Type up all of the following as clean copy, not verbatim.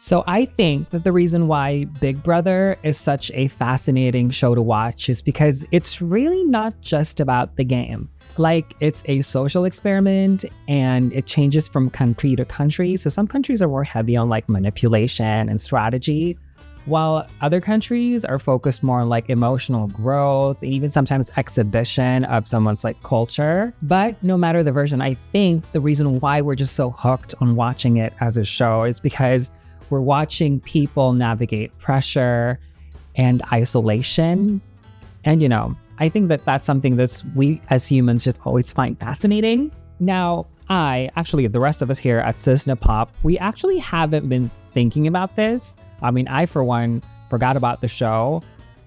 So I think that the reason why Big Brother is such a fascinating show to watch is because it's really not just about the game. Like, it's a social experiment and it changes from country to country. So some countries are more heavy on like manipulation and strategy, while other countries are focused more on like emotional growth and even sometimes exhibition of someone's like culture. But no matter the version, I think the reason why we're just so hooked on watching it as a show is because we're watching people navigate pressure and isolation. And, I think that that's something that we as humans just always find fascinating. Now, the rest of us here at Cisna Pop, we actually haven't been thinking about this. I mean, I, for one, forgot about the show.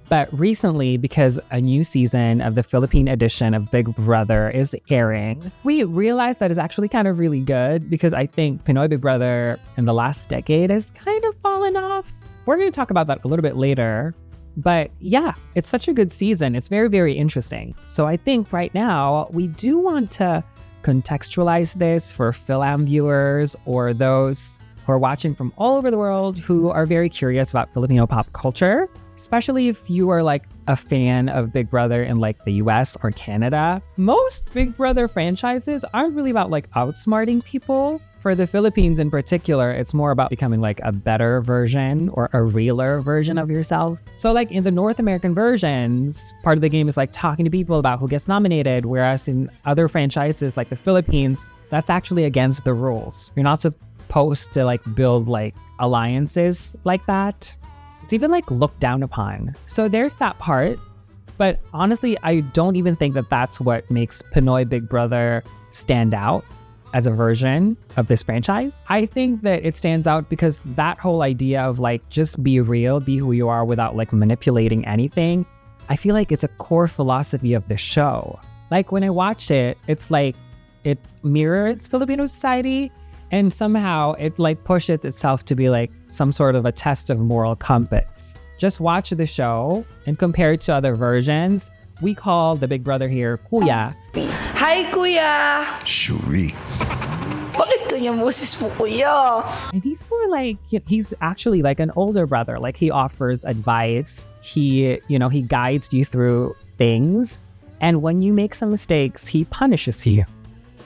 But recently, because a new season of the Philippine edition of Big Brother is airing, we realized that it's actually kind of really good because I think Pinoy Big Brother in the last decade has kind of fallen off. We're going to talk about that a little bit later. But yeah, it's such a good season. It's very, very interesting. So I think right now we do want to contextualize this for Philam viewers or those who are watching from all over the world who are very curious about Filipino pop culture. Especially if you are like a fan of Big Brother in like the US or Canada. Most Big Brother franchises aren't really about like outsmarting people. For the Philippines in particular, it's more about becoming like a better version or a realer version of yourself. So like in the North American versions, part of the game is like talking to people about who gets nominated. Whereas in other franchises like the Philippines, that's actually against the rules. You're not supposed to like build like alliances like that. It's even like looked down upon. So there's that part. But honestly, I don't even think that that's what makes Pinoy Big Brother stand out as a version of this franchise. I think that it stands out because that whole idea of like, just be real, be who you are without like manipulating anything. I feel like it's a core philosophy of the show. Like when I watch it, it's like it mirrors Filipino society. And somehow it like pushes itself to be like some sort of a test of moral compass. Just watch the show and compare it to other versions. We call the Big Brother here Kuya. Hi, Kuya! Shuri. Bakit ganyan boses mo, Kuya? And he's more like, he's actually like an older brother. Like he offers advice. He guides you through things. And when you make some mistakes, he punishes you.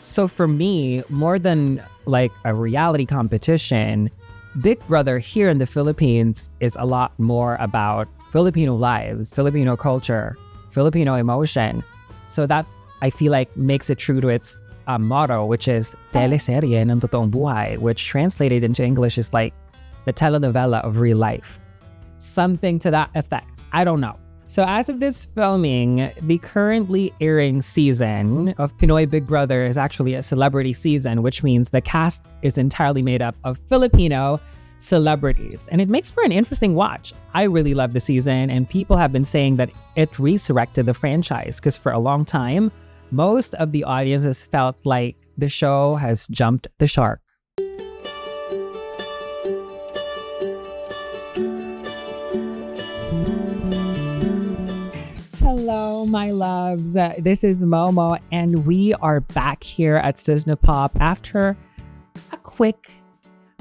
So for me, more than like a reality competition, Big Brother here in the Philippines is a lot more about Filipino lives, Filipino culture, Filipino emotion. So that I feel like makes it true to its motto, which is teleserye ng totoong buhay, which translated into English is like the telenovela of real life. Something to that effect. I don't know. So as of this filming, the currently airing season of Pinoy Big Brother is actually a celebrity season, which means the cast is entirely made up of Filipino celebrities. And it makes for an interesting watch. I really love the season, and people have been saying that it resurrected the franchise because for a long time, most of the audiences felt like the show has jumped the shark. Hello, my loves. This is Momo, and we are back here at Cisna Pop after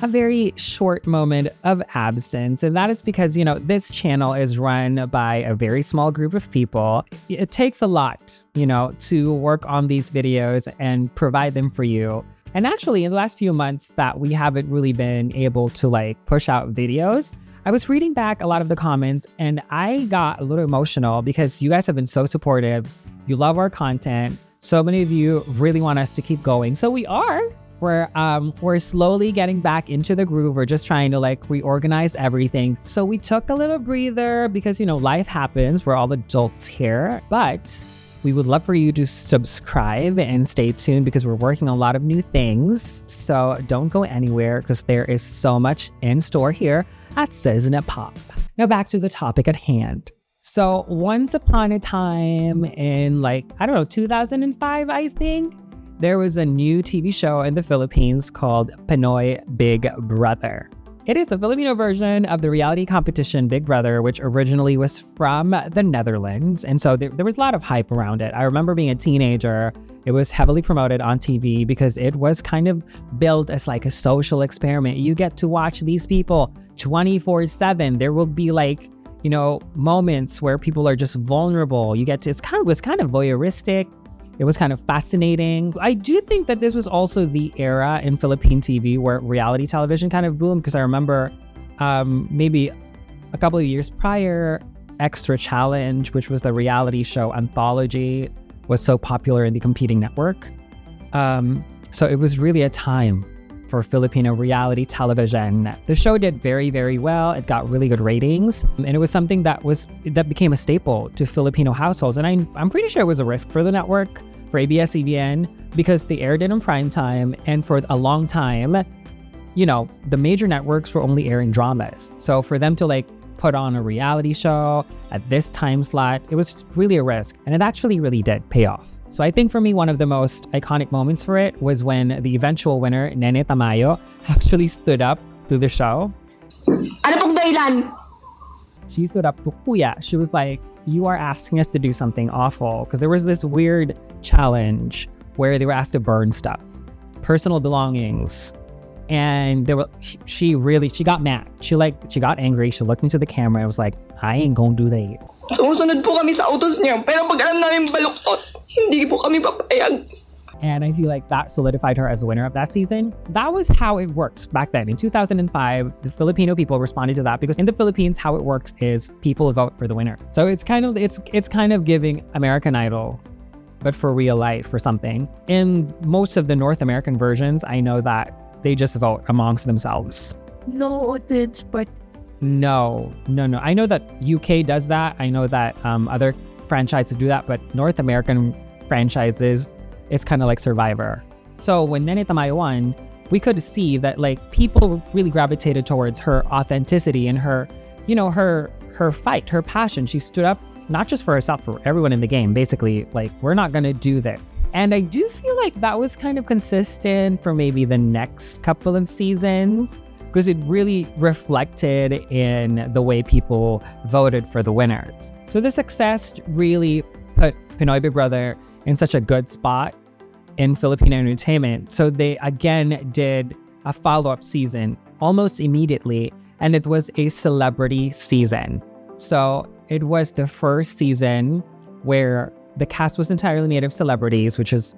a very short moment of absence. And that is because, this channel is run by a very small group of people. It takes a lot, to work on these videos and provide them for you. And actually, in the last few months that we haven't really been able to like push out videos, I was reading back a lot of the comments and I got a little emotional because you guys have been so supportive. You love our content. So many of you really want us to keep going. So we are. We're slowly getting back into the groove. We're just trying to like reorganize everything. So we took a little breather because, life happens. We're all adults here. But we would love for you to subscribe and stay tuned because we're working on a lot of new things. So don't go anywhere because there is so much in store here at Cisna Pop. Now back to the topic at hand. So once upon a time in 2005, I think, there was a new TV show in the Philippines called Pinoy Big Brother. It is a Filipino version of the reality competition Big Brother, which originally was from the Netherlands. And so there was a lot of hype around it. I remember being a teenager. It was heavily promoted on TV because it was kind of built as like a social experiment. You get to watch these people 24/7. There will be like, moments where people are just vulnerable. It was kind of voyeuristic. It was kind of fascinating. I do think that this was also the era in Philippine TV where reality television kind of boomed, because I remember maybe a couple of years prior, Extra Challenge, which was the reality show anthology, was so popular in the competing network. So it was really a time for Filipino reality television. The show did very, very well. It got really good ratings, and it was something that became a staple to Filipino households. And I'm pretty sure it was a risk for the network, for ABS-CBN, because they aired it in prime time, and for a long time, the major networks were only airing dramas. So for them to like put on a reality show at this time slot, it was really a risk, and it actually really did pay off. So I think for me, one of the most iconic moments for it was when the eventual winner, Nene Tamayo, actually stood up to the show. Ano pong dahilan? She stood up to Kuya. She was like, "You are asking us to do something awful." Because there was this weird challenge where they were asked to burn stuff, personal belongings. And she got mad. She got angry. She looked into the camera and was like, "I ain't gonna do that." Sumusunod po kami sa utos niya, pero pag alam namin baluktot, hindi po kami papayag. And I feel like that solidified her as the winner of that season. That was how it worked back then. In 2005, the Filipino people responded to that because in the Philippines, how it works is people vote for the winner. So it's kind of giving American Idol, but for real life or something. In most of the North American versions, I know that they just vote amongst themselves. No, it's but No. I know that UK does that. I know that other franchises do that, but North American franchises, it's kind of like Survivor. So when Nene Tamayo won, we could see that like people really gravitated towards her authenticity and her fight, her passion. She stood up not just for herself, for everyone in the game. Basically, like, we're not gonna do this. And I do feel like that was kind of consistent for maybe the next couple of seasons, because it really reflected in the way people voted for the winners. So the success really put Pinoy Big Brother in such a good spot in Filipino entertainment. So they again did a follow-up season almost immediately, and it was a celebrity season. So it was the first season where the cast was entirely made of celebrities, which is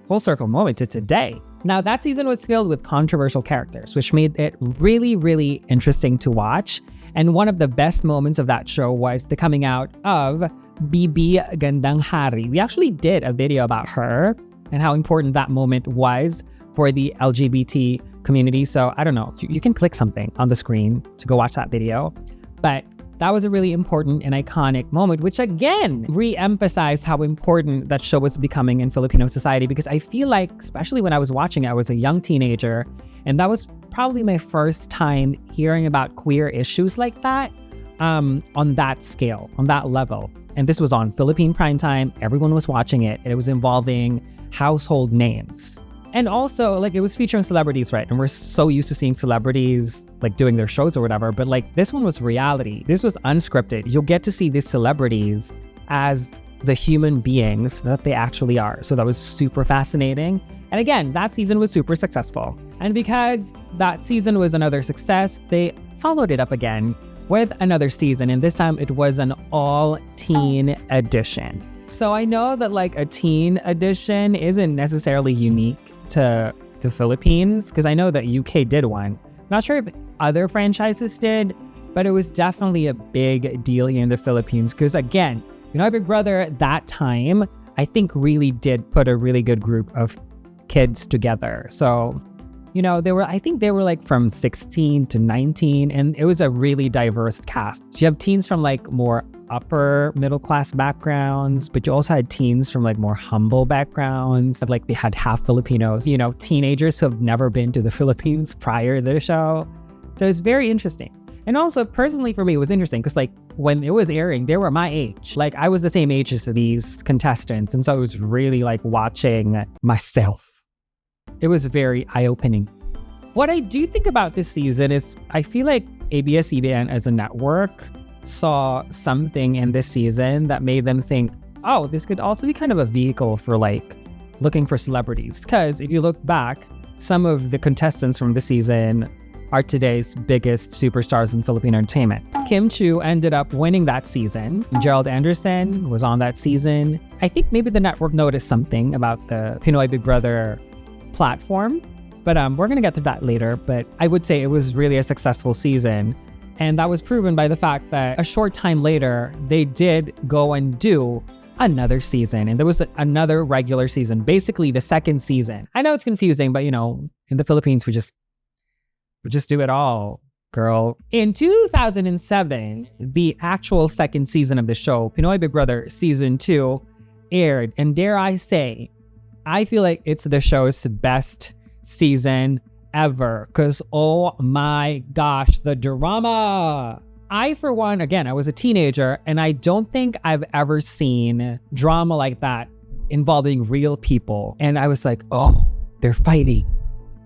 full circle moment to today. Now, that season was filled with controversial characters, which made it really, really interesting to watch. And one of the best moments of that show was the coming out of BB Gandang Hari. We actually did a video about her and how important that moment was for the LGBT community. So I don't know, you can click something on the screen to go watch that video. But that was a really important and iconic moment, which again re-emphasized how important that show was becoming in Filipino society, because I feel like, especially when I was watching it, I was a young teenager, and that was probably my first time hearing about queer issues like that on that scale, on that level. And this was on Philippine primetime. Everyone was watching it. It was involving household names. And also, like, it was featuring celebrities, right? And we're so used to seeing celebrities like doing their shows or whatever, but like this one was reality. This was unscripted. You'll get to see these celebrities as the human beings that they actually are. So that was super fascinating. And again, that season was super successful. And because that season was another success, they followed it up again with another season. And this time it was an all-teen edition. So I know that like a teen edition isn't necessarily unique to Philippines, because I know that UK did one. Not sure if other franchises did, but it was definitely a big deal here in the Philippines, because again, Big Brother at that time, I think really did put a really good group of kids together. So, I think they were like from 16 to 19, and it was a really diverse cast. So you have teens from like more upper middle class backgrounds, but you also had teens from like more humble backgrounds. Like they had half Filipinos, teenagers who have never been to the Philippines prior to the show. So it's very interesting. And also personally for me, it was interesting because like when it was airing, they were my age. Like I was the same age as these contestants. And so it was really like watching myself. It was very eye-opening. What I do think about this season is I feel like ABS-CBN as a network saw something in this season that made them think, oh, this could also be kind of a vehicle for like looking for celebrities. Because if you look back, some of the contestants from the season are today's biggest superstars in Filipino entertainment. Kim Chiu ended up winning that season. Gerald Anderson was on that season. I think maybe the network noticed something about the Pinoy Big Brother platform, but we're gonna get to that later. But I would say it was really a successful season. And that was proven by the fact that a short time later, they did go and do another season. And there was another regular season, basically the second season. I know it's confusing, but you know, in the Philippines, we just do it all, girl. In 2007, the actual second season of the show, Pinoy Big Brother Season 2, aired. And dare I say, I feel like it's the show's best season ever. Because, oh my gosh, the drama. I, for one, again, I was a teenager, and I don't think I've ever seen drama like that involving real people. And I was like, oh, they're fighting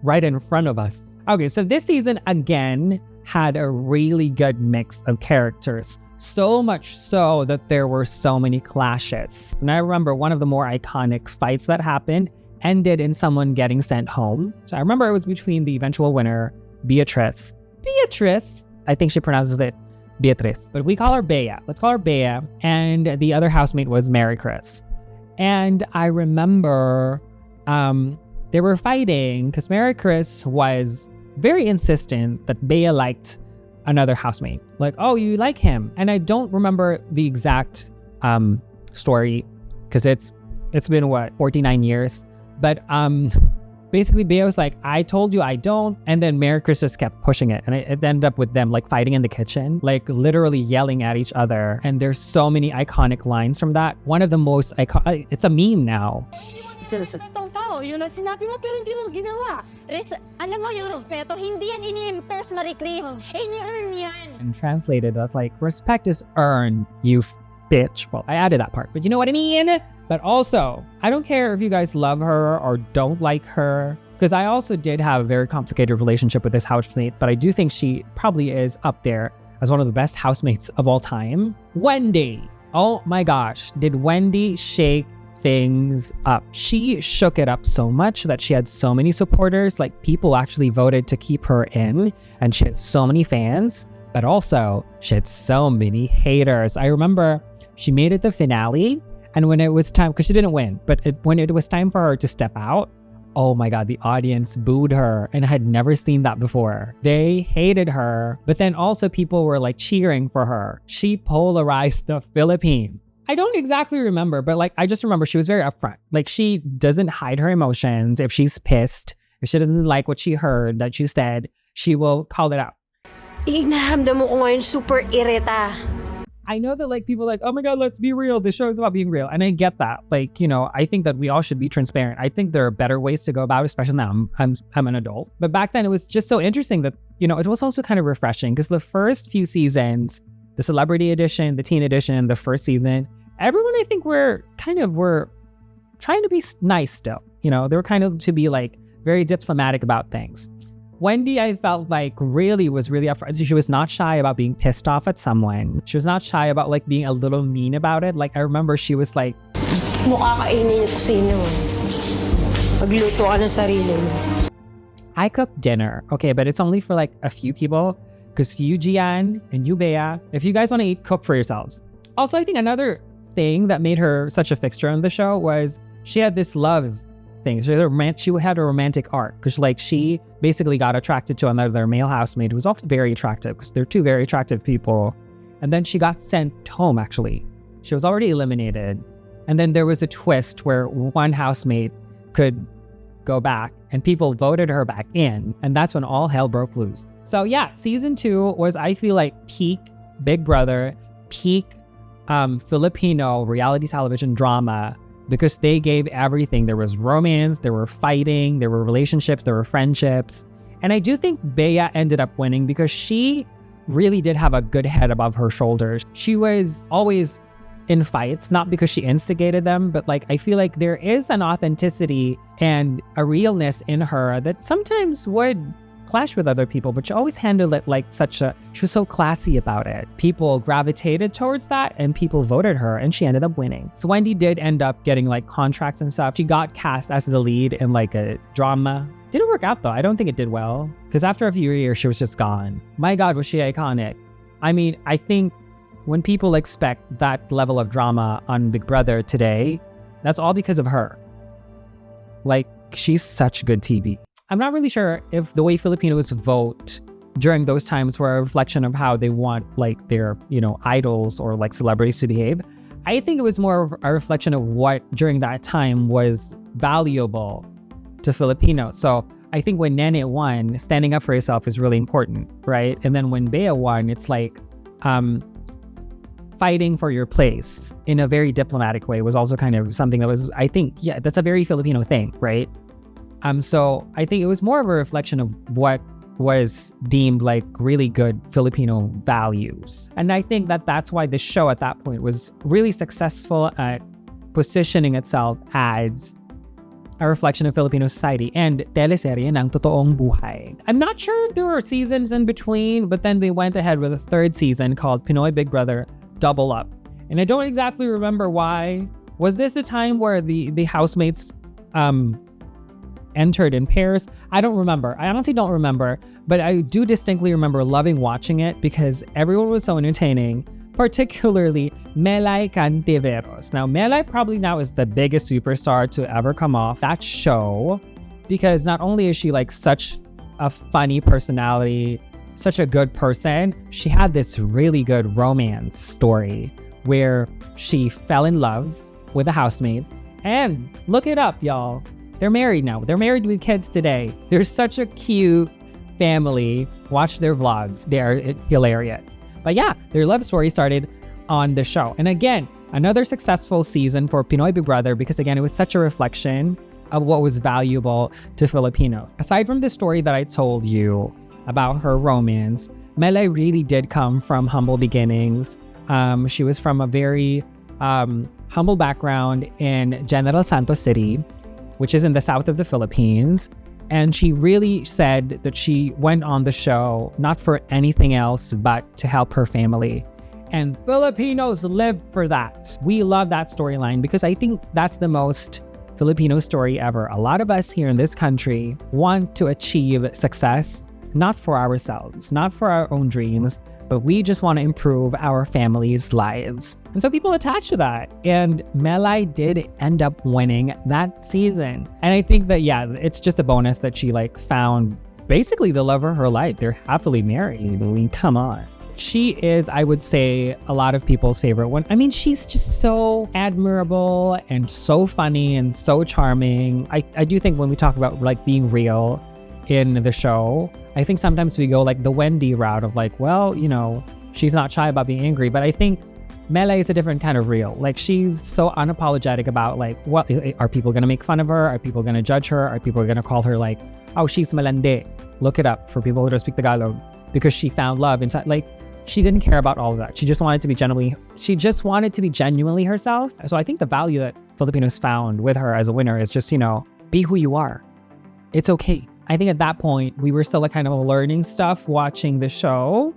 right in front of us. Okay, so this season, again, had a really good mix of characters. So much so that there were so many clashes. And I remember one of the more iconic fights that happened ended in someone getting sent home. So I remember it was between the eventual winner, Beatrice, I think she pronounces it Beatrice, but we call her Bea. Let's call her Bea. And the other housemate was Mary Chris. And I remember they were fighting because Mary Chris was very insistent that Bea liked another housemate. Like, oh, you like him. And I don't remember the exact story because it's been 49 years. But basically Bea was like, I told you I don't. And then Mary Chris just kept pushing it. And it ended up with them like fighting in the kitchen, like literally yelling at each other. And there's so many iconic lines from that. One of the most iconic, it's a meme now. Itong tao, yun ang sinabi mo pero hindi mo ginawa. Alam mo yung respeto, hindi yan ini-impress na reclaim. Ini-earn yan. And translated, that's like, respect is earned, you bitch. Well, I added that part, but you know what I mean? But also, I don't care if you guys love her or don't like her, because I also did have a very complicated relationship with this housemate, but I do think she probably is up there as one of the best housemates of all time. Wendy. Oh my gosh, did Wendy shake things up? She shook it up so much that she had so many supporters, like people actually voted to keep her in, and she had so many fans, but also she had so many haters. I remember she made it the finale, and when it was time, because she didn't win, but when it was time for her to step out, oh my God, the audience booed her, and I had never seen that before. They hated her, but then also people were like cheering for her. She polarized the Philippines. I don't exactly remember, but like, I just remember she was very upfront. Like, she doesn't hide her emotions. If she's pissed, if she doesn't like what she heard that you said, she will call it out. Inaramdam mo ko ngayon super irita. I know that like people are like, oh my God, let's be real. This show is about being real. And I get that. Like, you know, I think that we all should be transparent. I think there are better ways to go about it, especially now I'm an adult. But back then it was just so interesting that, you know, it was also kind of refreshing because the first few seasons, the celebrity edition, the teen edition, the first season, everyone I think were trying to be nice still. You know, they were kind of to be like very diplomatic about things. Wendy, I felt like was really upfront. She was not shy about being pissed off at someone. She was not shy about like being a little mean about it. Like I remember she was like, mukha kainin ito sa inyo. Magluto ka ng sarili mo. I cooked dinner. Okay, but it's only for like a few people. Because you, Gian, and you, Bea, if you guys want to eat, cook for yourselves. Also, I think another thing that made her such a fixture on the show was she had this love thing. She had a romantic arc because like she basically got attracted to another male housemate who was also very attractive because they're two very attractive people. And then she got sent home, actually. She was already eliminated. And then there was a twist where one housemate could go back and people voted her back in. And that's when all hell broke loose. So yeah, season 2 was, I feel like, peak Big Brother, peak Filipino reality television drama because they gave everything. There was romance, there were fighting, there were relationships, there were friendships. And I do think Bea ended up winning because she really did have a good head above her shoulders. She was always in fights, not because she instigated them, but like I feel like there is an authenticity and a realness in her that sometimes would clash with other people, but she always handled it like she was so classy about it. People gravitated towards that and people voted her and she ended up winning. So Wendy did end up getting like contracts and stuff. She got cast as the lead in like a drama. Didn't work out though. I don't think it did well because after a few years, she was just gone. My God, was she iconic. I mean, I think when people expect that level of drama on Big Brother today, that's all because of her. Like, she's such good TV. I'm not really sure if the way Filipinos vote during those times were a reflection of how they want like their, idols or like celebrities to behave. I think it was more of a reflection of what during that time was valuable to Filipinos. So I think when Nene won, standing up for yourself is really important, right? And then when Bea won, it's like fighting for your place in a very diplomatic way was also kind of something that was, I think, that's a very Filipino thing, right? So I think it was more of a reflection of what was deemed like really good Filipino values. And I think that that's why the show at that point was really successful at positioning itself as a reflection of Filipino society and teleserye ng totoong buhay. I'm not sure if there were seasons in between, but then they went ahead with a third season called Pinoy Big Brother Double Up. And I don't exactly remember why. Was this a time where the housemates entered in pairs? I don't remember. I honestly don't remember, but I do distinctly remember loving watching it because everyone was so entertaining, particularly Melai Cantiveros. Now, Melai probably now is the biggest superstar to ever come off that show because not only is she like such a funny personality, such a good person, she had this really good romance story where she fell in love with a housemate. And look it up, y'all. They're married now. They're married with kids today. They're such a cute family. Watch their vlogs. They're hilarious. But yeah, their love story started on the show. And again, another successful season for Pinoy Big Brother because again, it was such a reflection of what was valuable to Filipinos. Aside from the story that I told you about her romance, Melai really did come from humble beginnings. She was from a very humble background in General Santos City, which is in the south of the Philippines. And she really said that she went on the show not for anything else but to help her family. And Filipinos live for that. We love that storyline because I think that's the most Filipino story ever. A lot of us here in this country want to achieve success, not for ourselves, not for our own dreams, but we just want to improve our families' lives. And so people attach to that. And Melai did end up winning that season. And I think that, it's just a bonus that she found basically the love of her life. They're happily married. I mean, come on. She is, I would say, a lot of people's favorite one. I mean, she's just so admirable and so funny and so charming. I do think when we talk about being real in the show, I think sometimes we go the Wendy route of she's not shy about being angry. But I think Melai is a different kind of real. She's so unapologetic about what are people gonna make fun of her? Are people gonna judge her? Are people gonna call her oh, she's malande? Look it up for people who don't speak Tagalog, because she found love inside. She didn't care about all of that. She just wanted to be genuinely herself. So I think the value that Filipinos found with her as a winner is just, be who you are. It's okay. I think at that point, we were still kind of learning stuff watching the show.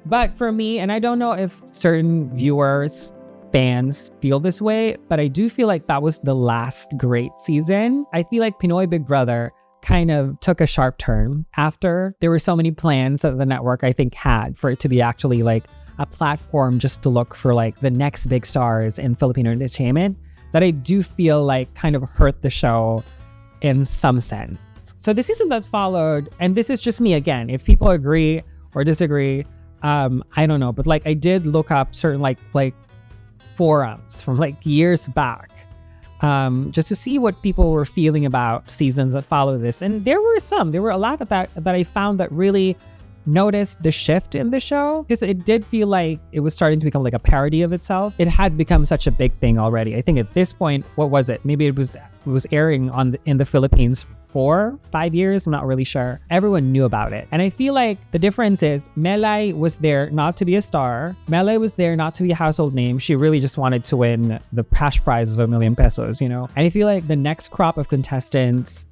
But for me, and I don't know if certain viewers, fans feel this way, but I do feel like that was the last great season. I feel like Pinoy Big Brother kind of took a sharp turn after there were so many plans that the network, I think, had for it to be actually a platform just to look for the next big stars in Filipino entertainment, that I do feel kind of hurt the show in some sense. So the season that followed, and this is just me again, if people agree or disagree, I don't know, but I did look up certain forums from years back, just to see what people were feeling about seasons that follow this. And there were a lot of that I found that really noticed the shift in the show, because it did feel like it was starting to become a parody of itself. It had become such a big thing already. I think at this point, what was it? Maybe it was airing in the Philippines 4-5 years, I'm not really sure. Everyone knew about it. And I feel like the difference is Melai was there not to be a star. Melai was there not to be a household name. She really just wanted to win the cash prize of ₱1 million, And I feel like the next crop of contestants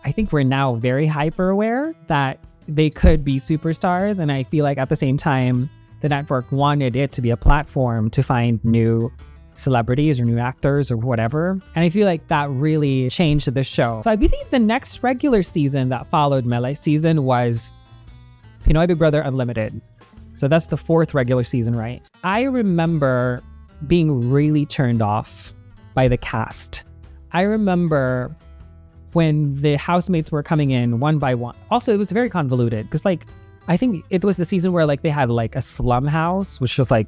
I think we're now very hyper aware that they could be superstars. And I feel like at the same time, the network wanted it to be a platform to find new celebrities or new actors or whatever. And I feel like that really changed the show. So I believe the next regular season that followed Melai's season was Pinoy Big Brother Unlimited. So that's the 4th regular season, right? I remember being really turned off by the cast. I remember when the housemates were coming in one by one. Also, it was very convoluted because like, I think it was the season where like they had like a slum house, which was like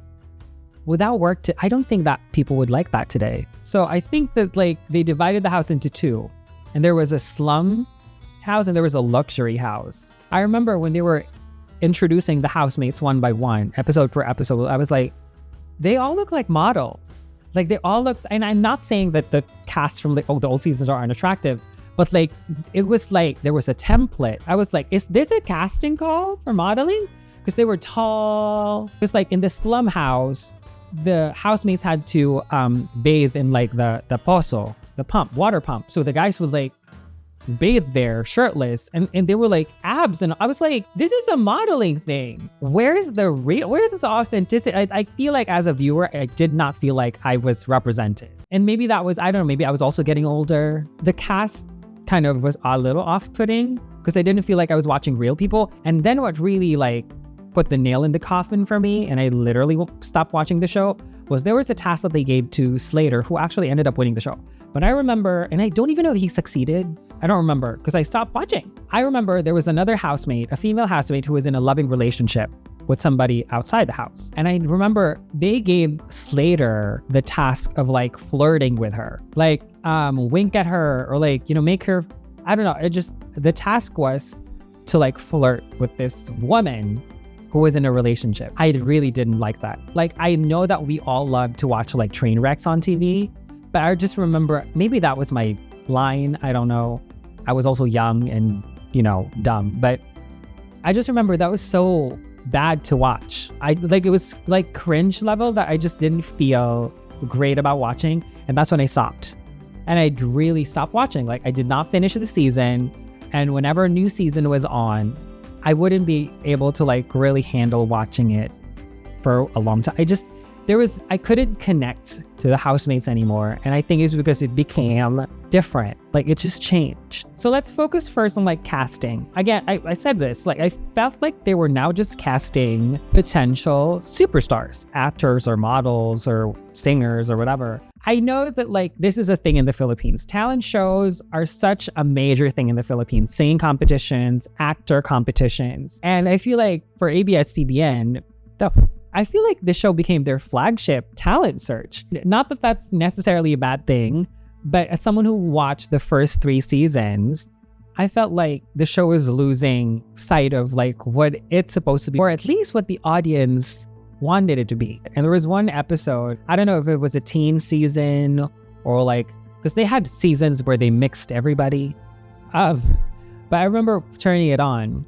without work. I don't think that people would like that today. So I think that like they divided the house into 2 and there was a slum house and there was a luxury house. I remember when they were introducing the housemates one by one, episode per episode, I was like, they all look like models. Like they all look, and I'm not saying that the cast from the old seasons are unattractive, but like, it was like, there was a template. I was like, is this a casting call for modeling? Because they were tall. It's like in the slum house, the housemates had to bathe in like the pozo, the pump, water pump. So the guys would like bathe there shirtless and they were like abs. And I was like, this is a modeling thing. Where's this authenticity? I feel like as a viewer, I did not feel like I was represented. And maybe that was, I don't know, maybe I was also getting older. The cast kind of was a little off-putting because I didn't feel like I was watching real people. And then what really like put the nail in the coffin for me, and I literally stopped watching the show, was there was a task that they gave to Slater, who actually ended up winning the show. But I remember, and I don't even know if he succeeded. I don't remember because I stopped watching. I remember there was another housemate, a female housemate who was in a loving relationship with somebody outside the house. And I remember they gave Slater the task of like flirting with her, like wink at her or like, you know, make her, I don't know. The task was to like flirt with this woman who was in a relationship. I really didn't like that. Like, I know that we all love to watch like train wrecks on TV, but I just remember maybe that was my line. I don't know. I was also young and, you know, dumb, but I just remember that was so bad to watch. It was like cringe level that I just didn't feel great about watching. And that's when I stopped. And I really stopped watching. Like, I did not finish the season. And whenever a new season was on, I wouldn't be able to like really handle watching it for a long time. I couldn't connect to the housemates anymore. And I think it's because it became different. Like, it just changed. So let's focus first on like casting. Again, I said this, like I felt like they were now just casting potential superstars, actors or models or singers or whatever. I know that like this is a thing in the Philippines. Talent shows are such a major thing in the Philippines. Singing competitions, actor competitions. And I feel like for ABS-CBN, I feel like this show became their flagship talent search. Not that that's necessarily a bad thing, but as someone who watched the first 3 seasons, I felt like the show was losing sight of like what it's supposed to be, or at least what the audience wanted it to be. And there was one episode, I don't know if it was a teen season or like, because they had seasons where they mixed everybody. But I remember turning it on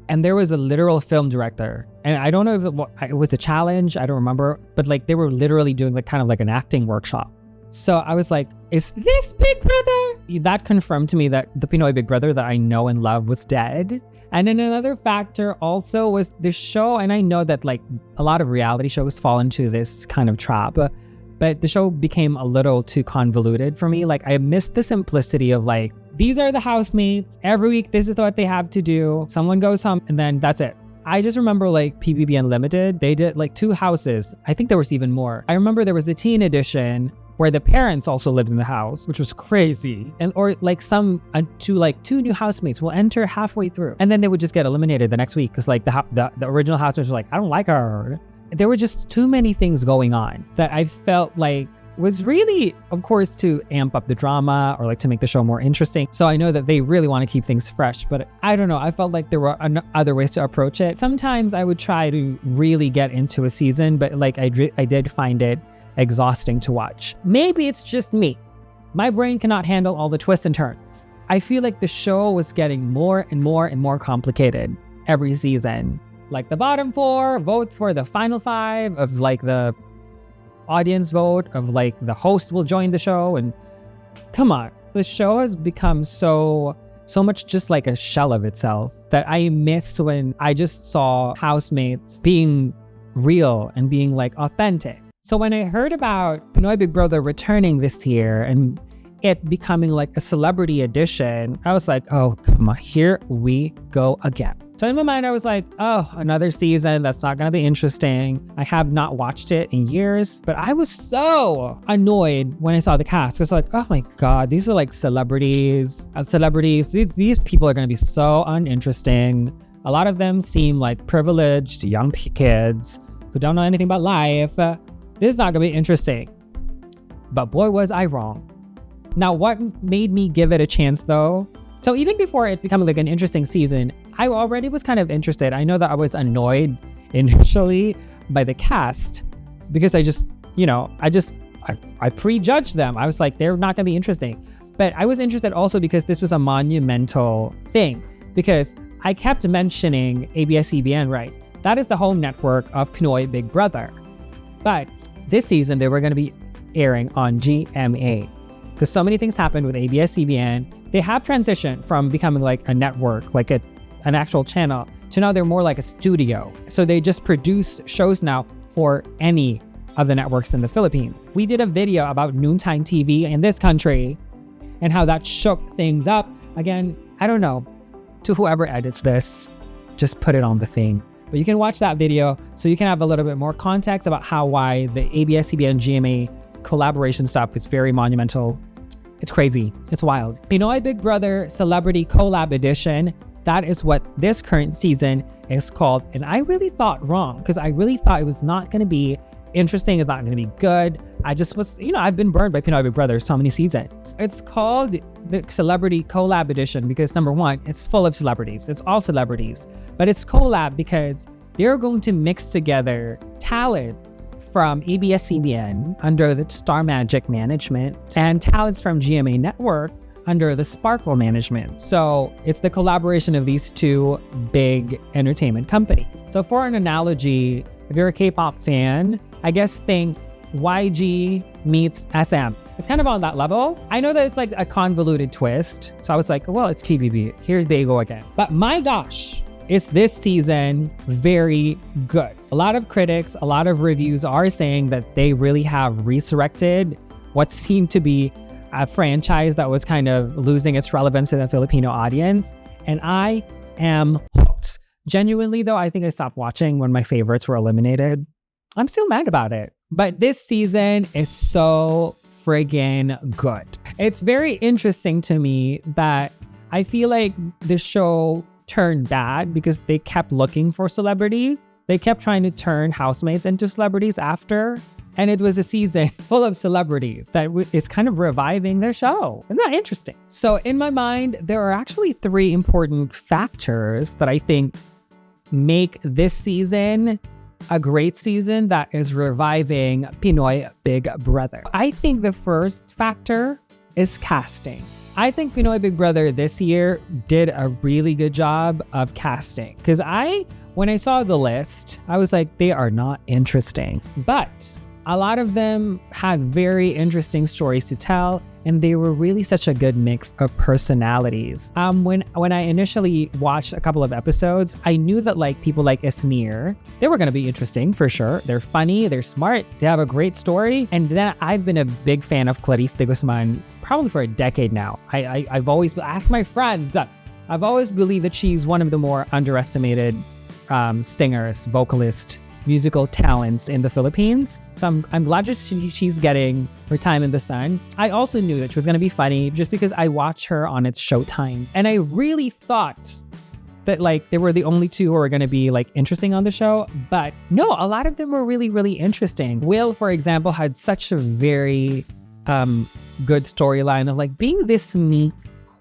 and there was a literal film director. And I don't know if it was a challenge, I don't remember, but like they were literally doing like kind of like an acting workshop. So I was like, is this Big Brother? That confirmed to me that the Pinoy Big Brother that I know and love was dead. And then another factor also was the show, and I know that like a lot of reality shows fall into this kind of trap, but the show became a little too convoluted for me. Like, I missed the simplicity of like, these are the housemates, every week this is what they have to do, someone goes home, and then that's it. I just remember like PBB Unlimited, they did like 2 houses. I think there was even more. I remember there was the teen edition where the parents also lived in the house, which was crazy. And or like two new housemates will enter halfway through, and then they would just get eliminated the next week because like the original housemates were like, I don't like her. There were just too many things going on that I felt like was really, of course, to amp up the drama or like to make the show more interesting. So I know that they really want to keep things fresh, but I don't know. I felt like there were other ways to approach it. Sometimes I would try to really get into a season, but like I did find it exhausting to watch. Maybe it's just me. My brain cannot handle all the twists and turns. I feel like the show was getting more and more and more complicated every season. Like the bottom 4 vote for the final 5 of like the audience vote of like the host will join the show, and come on, the show has become so so much just like a shell of itself that I missed when I just saw housemates being real and being like authentic. So when I heard about Pinoy Big Brother returning this year and it becoming like a celebrity edition, I was like, oh, come on, here we go again. So in my mind, I was like, oh, another season that's not going to be interesting. I have not watched it in years, but I was so annoyed when I saw the cast. I was like, oh my God, these are like celebrities. These people are going to be so uninteresting. A lot of them seem like privileged young kids who don't know anything about life. This is not going to be interesting. But boy, was I wrong. Now, what made me give it a chance though? So even before it becoming like an interesting season, I already was kind of interested. I know that I was annoyed initially by the cast because I prejudged them. I was like, they're not going to be interesting. But I was interested also because this was a monumental thing, because I kept mentioning ABS-CBN, right? That is the home network of Pinoy Big Brother. But this season, they were going to be airing on GMA. Because so many things happened with ABS-CBN. They have transitioned from becoming like a network, like an actual channel, to now they're more like a studio. So they just produce shows now for any of the networks in the Philippines. We did a video about noontime TV in this country and how that shook things up. Again, I don't know, to whoever edits this, just put it on the thing. But you can watch that video so you can have a little bit more context about why the ABS-CBN GMA collaboration stuff is very monumental. It's crazy. It's wild. Pinoy Big Brother Celebrity Collab Edition. That is what this current season is called. And I really thought wrong, because I really thought it was not going to be interesting. It's not going to be good. I just was, I've been burned by Pinoy Big Brother so many seasons. It's called the Celebrity Collab Edition because number one, it's full of celebrities. It's all celebrities. But it's collab because they're going to mix together talents from ABS-CBN under the Star Magic management and talents from GMA Network under the Sparkle management. So it's the collaboration of these two big entertainment companies. So for an analogy, if you're a K-pop fan, I guess think YG meets SM. It's kind of on that level. I know that it's like a convoluted twist. So I was like, well, it's PBB. Here they go again. But my gosh, is this season very good. A lot of critics, a lot of reviews are saying that they really have resurrected what seemed to be a franchise that was kind of losing its relevance to the Filipino audience. And I am hooked. Genuinely though, I think I stopped watching when my favorites were eliminated. I'm still mad about it. But this season is so friggin' good. It's very interesting to me that I feel like the show turned bad because they kept looking for celebrities. They kept trying to turn housemates into celebrities after. And it was a season full of celebrities that is kind of reviving their show. Isn't that interesting? So in my mind, there are actually three important factors that I think make this season a great season that is reviving Pinoy Big Brother. I think the first factor is casting. I think Pinoy Big Brother this year did a really good job of casting. Because when I saw the list, I was like, they are not interesting. But a lot of them had very interesting stories to tell, and they were really such a good mix of personalities. When I initially watched a couple of episodes, I knew that like people like Esnir, they were going to be interesting for sure. They're funny, they're smart, they have a great story. And then I've been a big fan of Clarice de Guzman probably for a decade now. I've always asked my friends, I've always believed that she's one of the more underestimated singers, vocalists, musical talents in the Philippines. So I'm glad she's getting her time in the sun. I also knew that she was going to be funny just because I watched her on its Showtime. And I really thought that like they were the only two who were going to be like interesting on the show. But no, a lot of them were really, really interesting. Will, for example, had such a very good storyline of like being this meek,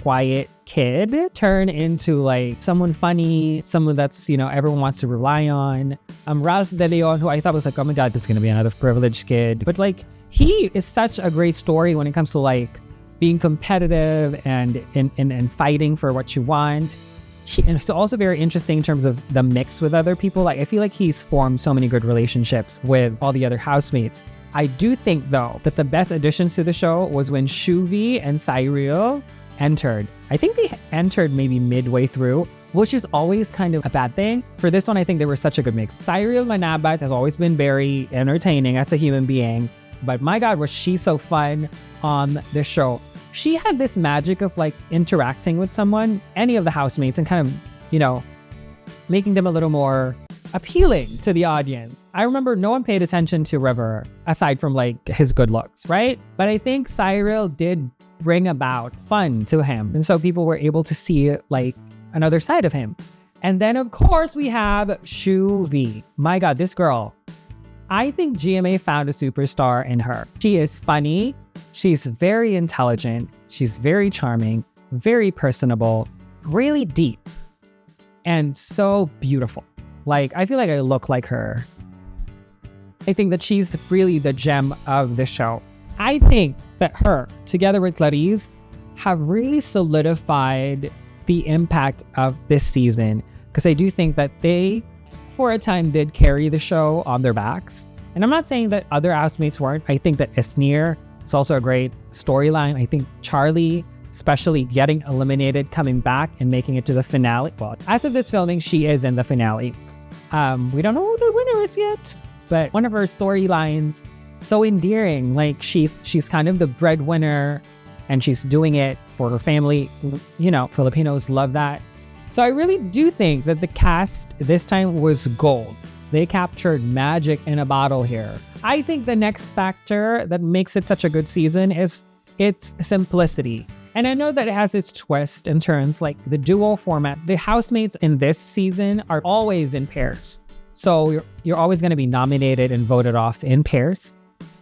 quiet kid turn into like someone funny, someone that's, everyone wants to rely on. Ralph De Leon, who I thought was like, oh my God, this is going to be another privileged kid. But like, he is such a great story when it comes to like being competitive and fighting for what you want. And it's also very interesting in terms of the mix with other people. Like, I feel like he's formed so many good relationships with all the other housemates. I do think though that the best additions to the show was when Shuvi and Cyril entered. I think they entered maybe midway through, which is always kind of a bad thing. For this one, I think they were such a good mix. Cyril Manabat has always been very entertaining as a human being, but my God, was she so fun on the show. She had this magic of like interacting with someone, any of the housemates, and kind of, making them a little more appealing to the audience. I remember no one paid attention to River aside from like his good looks, right? But I think Cyril did bring about fun to him. And so people were able to see like another side of him. And then of course we have Shu V. My God, this girl. I think GMA found a superstar in her. She is funny. She's very intelligent. She's very charming, very personable, really deep, and so beautiful. Like, I feel like I look like her. I think that she's really the gem of the show. I think that her, together with Clarice, have really solidified the impact of this season, because I do think that they, for a time, did carry the show on their backs. And I'm not saying that other housemates weren't. I think that Esnir is also a great storyline. I think Charlie, especially getting eliminated, coming back and making it to the finale. Well, as of this filming, she is in the finale. We don't know who the winner is yet, but one of her storylines, so endearing. Like she's kind of the breadwinner and she's doing it for her family. Filipinos love that. So I really do think that the cast this time was gold. They captured magic in a bottle here. I think the next factor that makes it such a good season is its simplicity. And I know that it has its twists and turns, like the duo format. The housemates in this season are always in pairs. So you're always going to be nominated and voted off in pairs.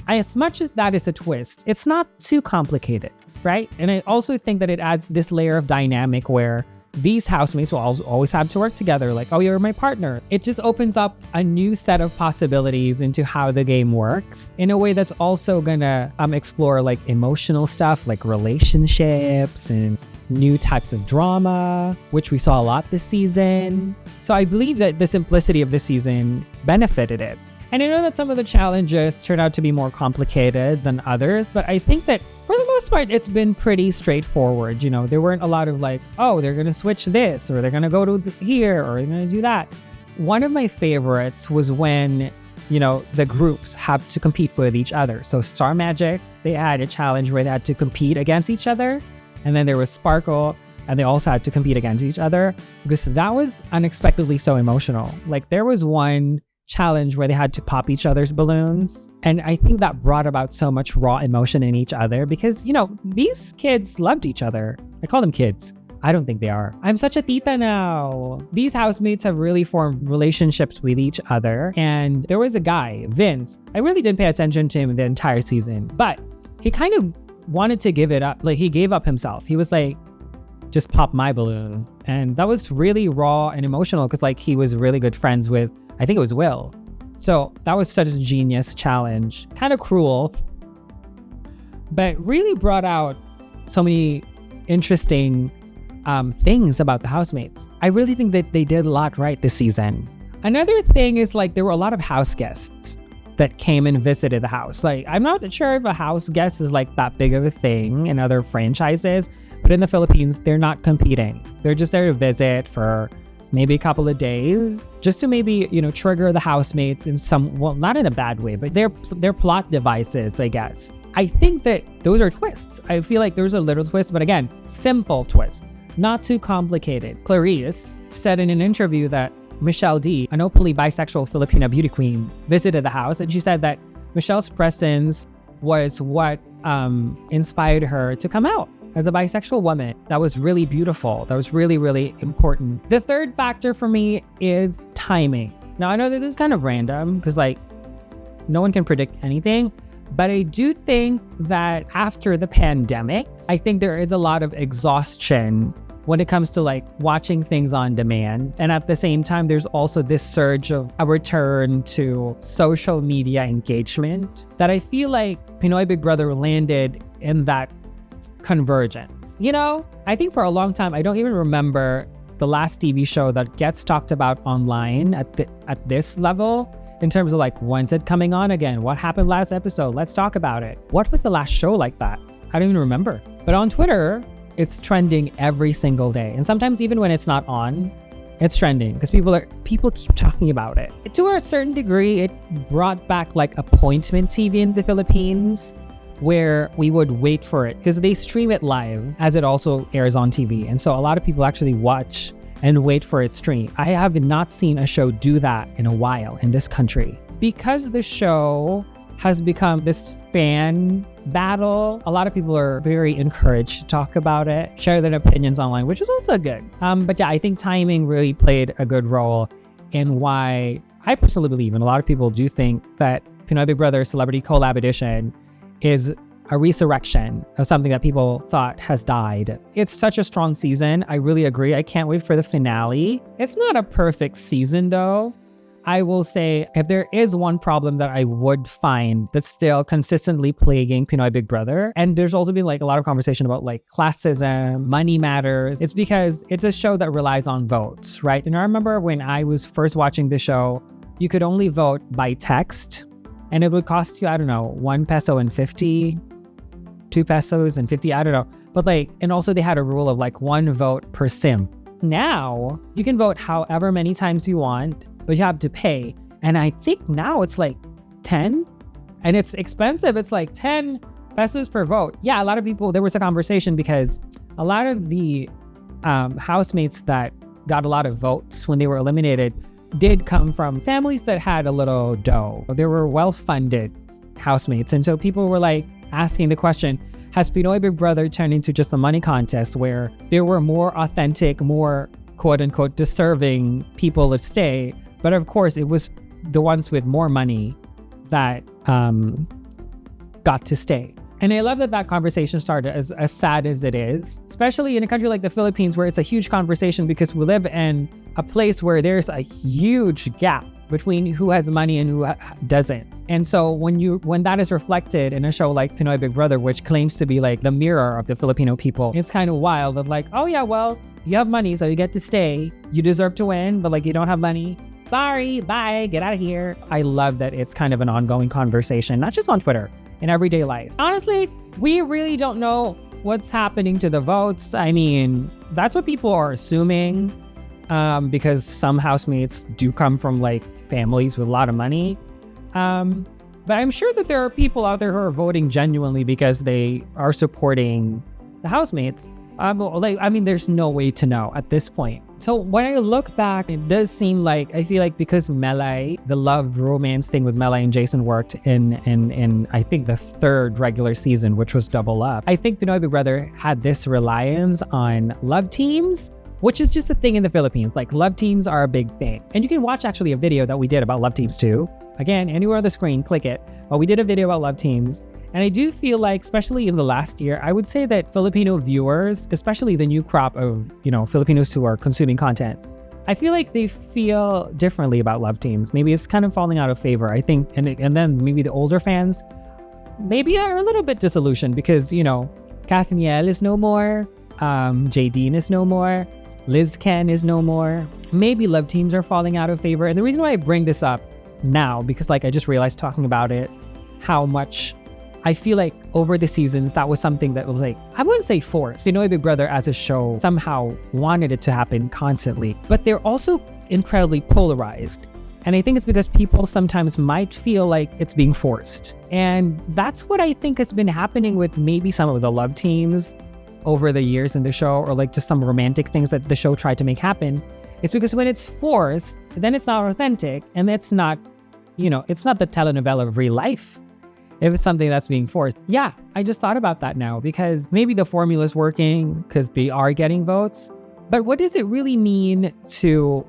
As much as that is a twist, it's not too complicated, right? And I also think that it adds this layer of dynamic where these housemates will always have to work together. Like, oh, you're my partner. It just opens up a new set of possibilities into how the game works in a way that's also gonna explore like emotional stuff, like relationships and new types of drama, which we saw a lot this season. So I believe that the simplicity of this season benefited it. And I know that some of the challenges turned out to be more complicated than others, but I think that for the most part, it's been pretty straightforward. There weren't a lot of like, oh, they're going to switch this, or they're going to go to here, or they're going to do that. One of my favorites was when, the groups have to compete with each other. So Star Magic, they had a challenge where they had to compete against each other. And then there was Sparkle, and they also had to compete against each other, because that was unexpectedly so emotional. Like there was one challenge where they had to pop each other's balloons. And I think that brought about so much raw emotion in each other because, these kids loved each other. I call them kids. I don't think they are. I'm such a tita now. These housemates have really formed relationships with each other. And there was a guy, Vince. I really didn't pay attention to him the entire season, but he kind of wanted to give it up. Like he gave up himself. He was like, just pop my balloon. And that was really raw and emotional because like he was really good friends with, I think it was Will. So that was such a genius challenge. Kind of cruel, but really brought out so many interesting things about the housemates. I really think that they did a lot right this season. Another thing is like there were a lot of house guests that came and visited the house. Like I'm not sure if a house guest is like that big of a thing in other franchises, but in the Philippines, they're not competing. They're just there to visit for maybe a couple of days, just to maybe, trigger the housemates in some, well, not in a bad way, but they're plot devices, I guess. I think that those are twists. I feel like there's a little twist, but again, simple twist, not too complicated. Clarice said in an interview that Michelle D, an openly bisexual Filipina beauty queen, visited the house, and she said that Michelle's presence was what inspired her to come out as a bisexual woman. That was really beautiful. That was really, really important. The third factor for me is timing. Now, I know that this is kind of random because like no one can predict anything, but I do think that after the pandemic, I think there is a lot of exhaustion when it comes to like watching things on demand. And at the same time, there's also this surge of a return to social media engagement that I feel like Pinoy Big Brother landed in that convergence. I think for a long time, I don't even remember the last TV show that gets talked about online at this level in terms of like, when's it coming on again? What happened last episode? Let's talk about it. What was the last show like that? I don't even remember. But on Twitter, it's trending every single day. And sometimes even when it's not on, it's trending because people keep talking about it. To a certain degree, it brought back like appointment TV in the Philippines where we would wait for it because they stream it live as it also airs on TV. And so a lot of people actually watch and wait for its stream. I have not seen a show do that in a while in this country. Because the show has become this fan battle, a lot of people are very encouraged to talk about it, share their opinions online, which is also good. But yeah, I think timing really played a good role in why I personally believe, and a lot of people do think, that Pinoy Big Brother Celebrity Collab Edition is a resurrection of something that people thought has died. It's such a strong season. I really agree. I can't wait for the finale. It's not a perfect season though. I will say, if there is one problem that I would find that's still consistently plaguing Pinoy Big Brother, and there's also been like a lot of conversation about like classism, money matters, it's because it's a show that relies on votes, right? And I remember when I was first watching the show, you could only vote by text, and it would cost you, I don't know, 1 peso and 50, 2 pesos and 50, I don't know. But like, and also they had a rule of like 1 vote per sim. Now, you can vote however many times you want, but you have to pay. And I think now it's like 10, and it's expensive. It's like 10 pesos per vote. Yeah, a lot of people, there was a conversation because a lot of the housemates that got a lot of votes when they were eliminated did come from families that had a little dough. They were well-funded housemates. And so people were like asking the question, has Pinoy Big Brother turned into just a money contest where there were more authentic, more quote-unquote deserving people to stay? But of course, it was the ones with more money that got to stay. And I love that that conversation started, as sad as it is, especially in a country like the Philippines, where it's a huge conversation because we live in a place where there's a huge gap between who has money and who doesn't. And so when that is reflected in a show like Pinoy Big Brother, which claims to be like the mirror of the Filipino people, it's kind of wild of like, oh yeah, well, you have money, so you get to stay. You deserve to win, but like you don't have money. Sorry, bye, get out of here. I love that it's kind of an ongoing conversation, not just on Twitter, in everyday life. Honestly, we really don't know what's happening to the votes. I mean, that's what people are assuming, because some housemates do come from like families with a lot of money. But I'm sure that there are people out there who are voting genuinely because they are supporting the housemates. There's no way to know at this point. So when I look back, it does seem like, I feel like because Melai, the love romance thing with Melai and Jason worked in I think the 3rd regular season, which was Double Up. I think Pinoy Big Brother had this reliance on love teams, which is just a thing in the Philippines. Like love teams are a big thing. And you can watch actually a video that we did about love teams too. Again, anywhere on the screen, click it. But we did a video about love teams. And I do feel like, especially in the last year, I would say that Filipino viewers, especially the new crop of, Filipinos who are consuming content, I feel like they feel differently about love teams. Maybe it's kind of falling out of favor, I think. And then maybe the older fans maybe are a little bit disillusioned because, Kathniel is no more, Jadine is no more, Liz Ken is no more. Maybe love teams are falling out of favor. And the reason why I bring this up now, because like I just realized talking about it, how much I feel like over the seasons, that was something that was like, I wouldn't say forced. Pinoy Big Brother as a show somehow wanted it to happen constantly, but they're also incredibly polarized. And I think it's because people sometimes might feel like it's being forced. And that's what I think has been happening with maybe some of the love teams over the years in the show, or like just some romantic things that the show tried to make happen. It's because when it's forced, then it's not authentic, and it's not, it's not the telenovela of real life. If it's something that's being forced. Yeah, I just thought about that now because maybe the formula is working because they are getting votes. But what does it really mean to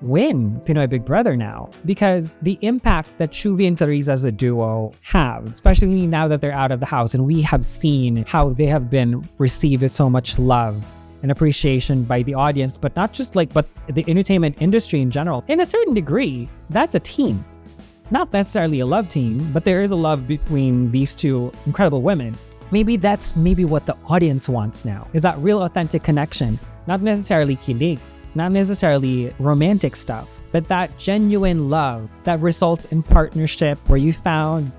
win Pinoy Big Brother now? Because the impact that Shuvi and Teresa as a duo have, especially now that they're out of the house, and we have seen how they have been received with so much love and appreciation by the audience, but not just but the entertainment industry in general. In a certain degree, that's a team. Not necessarily a love team, but there is a love between these two incredible women. Maybe that's what the audience wants now, is that real authentic connection. Not necessarily kilig, not necessarily romantic stuff, but that genuine love that results in partnership where you found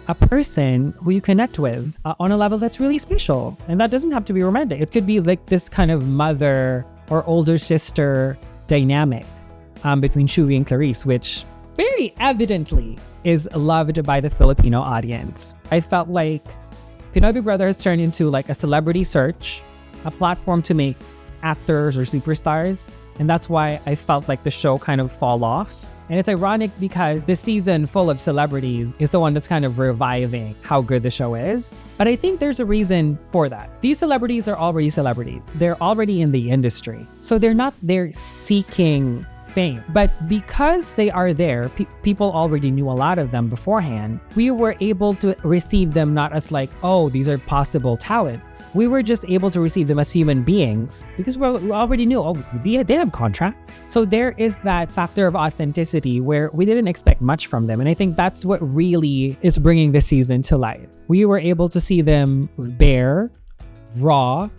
a person who you connect with on a level that's really special. And that doesn't have to be romantic. It could be like this kind of mother or older sister dynamic between Shuvi and Clarice, which very evidently is loved by the Filipino audience. I felt like Pinoy Big Brother has turned into like a celebrity search, a platform to make actors or superstars. And that's why I felt like the show kind of fall off. And it's ironic because this season full of celebrities is the one that's kind of reviving how good the show is. But I think there's a reason for that. These celebrities are already celebrities. They're already in the industry. So they're not there seeking fame. But because they are there, people already knew a lot of them beforehand. We were able to receive them not as like, oh, these are possible talents. We were just able to receive them as human beings because we already knew, oh, they have contracts. So there is that factor of authenticity where we didn't expect much from them. And I think that's what really is bringing this season to life. We were able to see them bare, raw,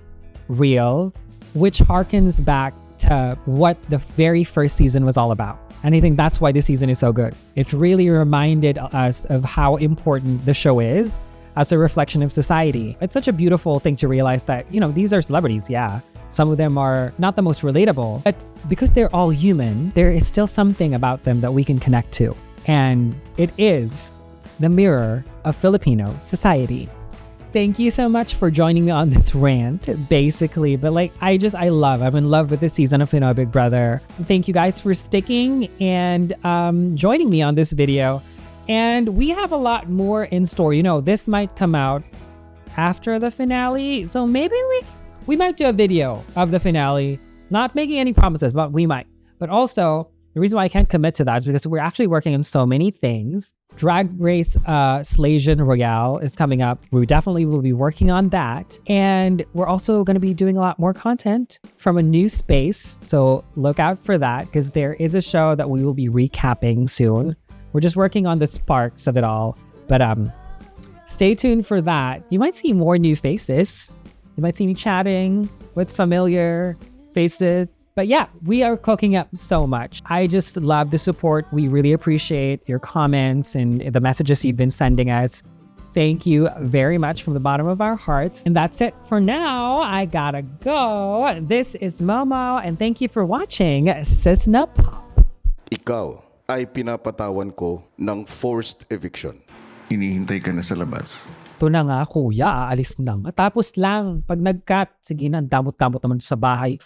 real, which harkens back to what the very first season was all about. And I think that's why this season is so good. It really reminded us of how important the show is as a reflection of society. It's such a beautiful thing to realize that, you know, these are celebrities, yeah. Some of them are not the most relatable, but because they're all human, there is still something about them that we can connect to. And it is the mirror of Filipino society. Thank you so much for joining me on this rant, basically. But like, I'm in love with this season of Pinoy Big Brother. Thank you guys for sticking and joining me on this video. And we have a lot more in store. You know, this might come out after the finale. So maybe we might do a video of the finale. Not making any promises, but we might. But also, the reason why I can't commit to that is because we're actually working on so many things. Drag Race Slasion Royale is coming up. We definitely will be working on that. And we're also going to be doing a lot more content from a new space. So look out for that because there is a show that we will be recapping soon. We're just working on the sparks of it all. But stay tuned for that. You might see more new faces. You might see me chatting with familiar faces. But yeah, we are cooking up so much. I just love the support. We really appreciate your comments and the messages you've been sending us. Thank you very much from the bottom of our hearts. And that's it for now. I gotta go. This is Momo and thank you for watching Sisna Pop. Ikaw ay pinapatawan ko ng forced eviction. Hinihintay ka na sa labas. Ito na nga kuya, aalis na. Matapos lang. Pag nag-cut, sige na, damot-damot naman sa bahay.